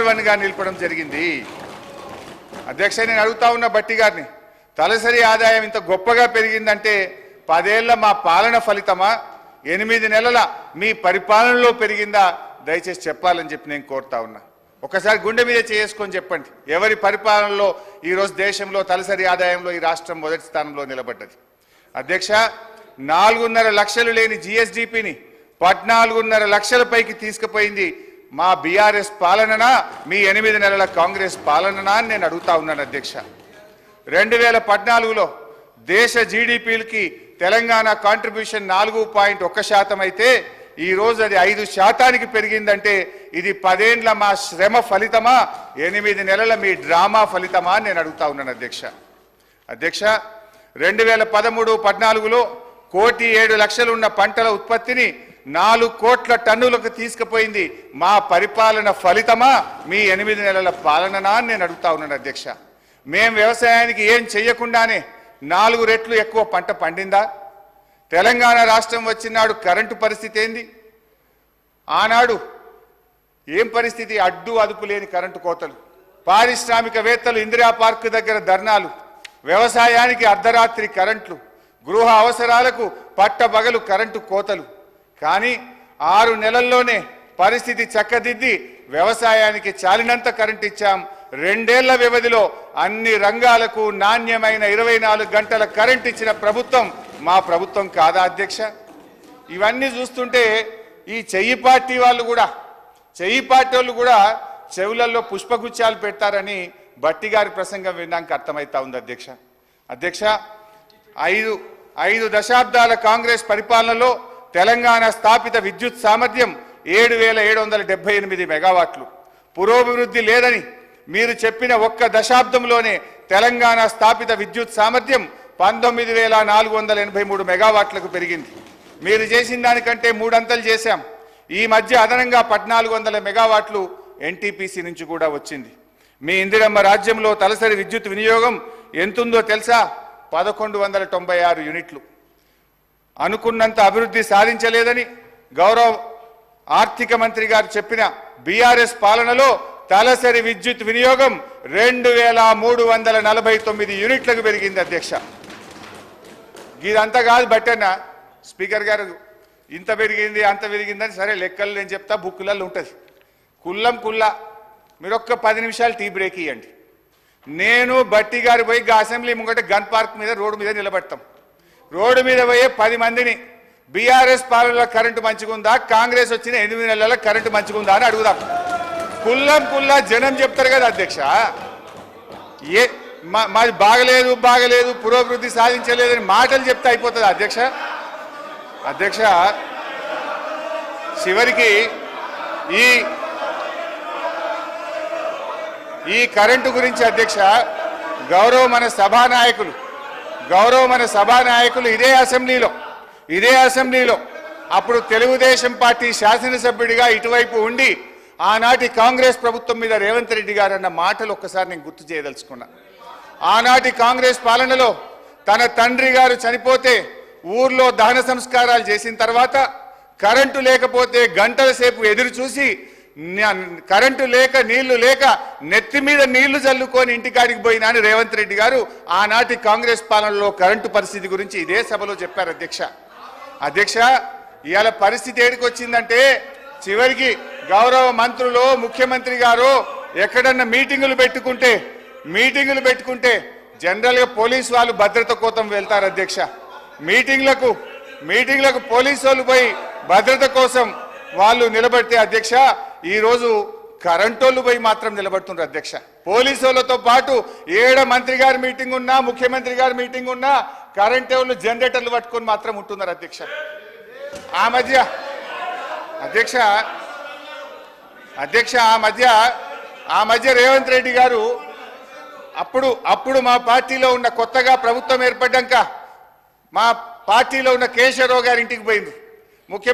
#1 గా నిలపడం జరిగింది. అధ్యక్ష, నేను అడుగుతా ఉన్న బట్టి గారిని, తలసరి ఆదాయం ఇంత గొప్పగా పెరిగిందంటే 10 ఏళ్ల మా పాలన ఫలితమా, 8 నెలల మీ పరిపాలనలో పెరిగిందా? దయచేసి చెప్పాలని చెప్పి నేను కోరుతా ఉన్నా. ఒకసారి గుండె మీద చేసుకొని చెప్పండి, ఎవరి పరిపాలనలో ఈరోజు దేశంలో తలసరి ఆదాయంలో ఈ రాష్ట్రం మొదటి స్థానంలో నిలబడ్డది? అధ్యక్ష, 4.5 లక్షలు లేని GSDPని 14.5 లక్షల పైకి తీసుకుపోయింది మా బీఆర్ఎస్ పాలననా, మీ 8 నెలల కాంగ్రెస్ పాలననా అని నేను అడుగుతా ఉన్నాను. అధ్యక్ష, 2014లో దేశ జీడిపికి తెలంగాణ కాంట్రిబ్యూషన్ 4.1% అయితే ఈ రోజు అది 5% పెరిగిందంటే ఇది 10 ఏండ్ల మా శ్రమ ఫలితమా, 8 నెలల మీ డ్రామా ఫలితమా అని నేను అడుగుతా ఉన్నాను. అధ్యక్ష, 2013-14లో 1,07,00,000 ఉన్న పంటల ఉత్పత్తిని 4 కోట్ల టన్నులకు తీసుకుపోయింది మా పరిపాలన ఫలితమా, మీ 8 నెలల పాలననా అని నేను అడుగుతా ఉన్నాను. అధ్యక్ష, మేం వ్యవసాయానికి ఏం చెయ్యకుండానే 4 రెట్లు ఎక్కువ పంట పండిందా? తెలంగాణ రాష్ట్రం వచ్చినాడు కరెంటు పరిస్థితి ఏంది? ఆనాడు ఏం పరిస్థితి? అడ్డు అదుపు లేని కరెంటు కోతలు, పారిశ్రామికవేత్తలు ఇందిరా పార్క్ దగ్గర ధర్నాలు, వ్యవసాయానికి అర్ధరాత్రి కరెంట్లు, గృహ అవసరాలకు పట్టబగలు కరెంటు కోతలు. కానీ 6 నెలల్లోనే పరిస్థితి చక్కదిద్ది వ్యవసాయానికి చాలినంత కరెంట్ ఇచ్చాం. 2 ఏళ్ల వ్యవధిలో అన్ని రంగాలకు నాణ్యమైన 24 గంటల కరెంట్ ఇచ్చిన ప్రభుత్వం మా ప్రభుత్వం కాదా? అధ్యక్ష, ఇవన్నీ చూస్తుంటే ఈ చెయ్యి పార్టీ వాళ్ళు కూడా చెవులలో పుష్పగుచ్చాలు పెడతారని బట్టి గారి ప్రసంగం విన్నాక అర్థమవుతా ఉంది. అధ్యక్ష, 5 దశాబ్దాల కాంగ్రెస్ పరిపాలనలో తెలంగాణ స్థాపిత విద్యుత్ సామర్థ్యం 7,778 మెగావాట్లు. పురోభివృద్ధి లేదని మీరు చెప్పిన ఒక్క దశాబ్దంలోనే తెలంగాణ స్థాపిత విద్యుత్ సామర్థ్యం 19,483 మెగావాట్లకు పెరిగింది. మీరు చేసిన దానికంటే 3 అంతలు చేశాం. ఈ మధ్య అదనంగా 1,400 మెగావాట్లు NTPC నుంచి కూడా వచ్చింది. మీ ఇందిరమ్మ రాజ్యంలో తలసరి విద్యుత్ వినియోగం ఎంతుందో తెలుసా? 1,196 యూనిట్లు. అనుకున్నంత అభివృద్ధి సాధించలేదని గౌరవ ఆర్థిక మంత్రి గారు చెప్పిన బీఆర్ఎస్ పాలనలో తలసరి విద్యుత్ వినియోగం 2,349 యూనిట్లకు పెరిగింది. అధ్యక్ష, ఇదంతా కాదు బట్టన్న, స్పీకర్ గారు ఇంత పెరిగింది అంత పెరిగిందని సరే లెక్కలు నేను చెప్తా, బుక్కులలో ఉంటుంది. కుల్లా మీరు ఒక్క 10 నిమిషాలు టీ బ్రేక్ ఇవ్వండి. నేను బట్టి గారు పోయి అసెంబ్లీ ముంగట గన్ పార్క్ మీద రోడ్డు మీద నిలబడతాం. రోడ్డు మీద పోయే 10 మందిని బీఆర్ఎస్ పాలనలో కరెంటు మంచిగుందా, కాంగ్రెస్ వచ్చిన 8 నెలల కరెంటు మంచిగుందా అని అడుగుదాం. కుల్లా జనం చెప్తారు కదా అధ్యక్ష. మాది బాగలేదు పురోభివృద్ధి సాధించలేదని మాటలు చెప్తే అయిపోతుంది అధ్యక్ష. చివరికి ఈ కరెంటు గురించి అధ్యక్ష, గౌరవ మన సభానాయకులు ఇదే అసెంబ్లీలో అప్పుడు తెలుగుదేశం పార్టీ శాసనసభ్యుడిగా ఇటువైపు ఉండి ఆనాటి కాంగ్రెస్ ప్రభుత్వం మీద రేవంత్ రెడ్డి గారు అన్న మాటలు ఒక్కసారి నేను గుర్తు చేయదలుచుకున్నా. ఆనాటి కాంగ్రెస్ పాలనలో తన తండ్రి గారు చనిపోతే ఊర్లో దహన సంస్కారాలు చేసిన తర్వాత కరెంటు లేకపోతే గంటల సేపు ఎదురు చూసి, కరెంటు లేక నీళ్లు లేక నెత్తి మీద నీళ్లు చల్లుకొని ఇంటికాడికి పోయినా అని రేవంత్ రెడ్డి గారు ఆనాటి కాంగ్రెస్ పాలనలో కరెంటు పరిస్థితి గురించి ఇదే సభలో చెప్పారు. అధ్యక్ష, ఇవాళ పరిస్థితి ఏడికి వచ్చిందంటే చివరికి గౌరవ మంత్రులు ముఖ్యమంత్రి గారు ఎక్కడన్నా మీటింగులు పెట్టుకుంటే జనరల్గా పోలీసు వాళ్ళు భద్రత కోసం వెళ్తారు. అధ్యక్ష, మీటింగ్లకు పోలీసు వాళ్ళు పోయి భద్రత కోసం వాళ్ళు నిలబడితే అధ్యక్ష, ఈరోజు కరెంటోళ్ళు పోయి మాత్రం నిలబడుతున్నారు. అధ్యక్ష, పోలీసు వాళ్ళతో పాటు ఏడ మంత్రి గారి మీటింగ్ ఉన్నా ముఖ్యమంత్రి గారి మీటింగ్ ఉన్నా కరెంట్ వాళ్ళు జనరేటర్లు పట్టుకొని మాత్రం ఉంటున్నారు. అధ్యక్ష, ఆ మధ్య రేవంత్ రెడ్డి గారు అప్పుడు మా పార్టీలో ఉన్న కొత్తగా ప్రభుత్వం ఏర్పడ్డాక మా పార్టీలో ఉన్న కేశవరావు గారి ఇంటికి పోయింది. ముఖ్యమంత్రి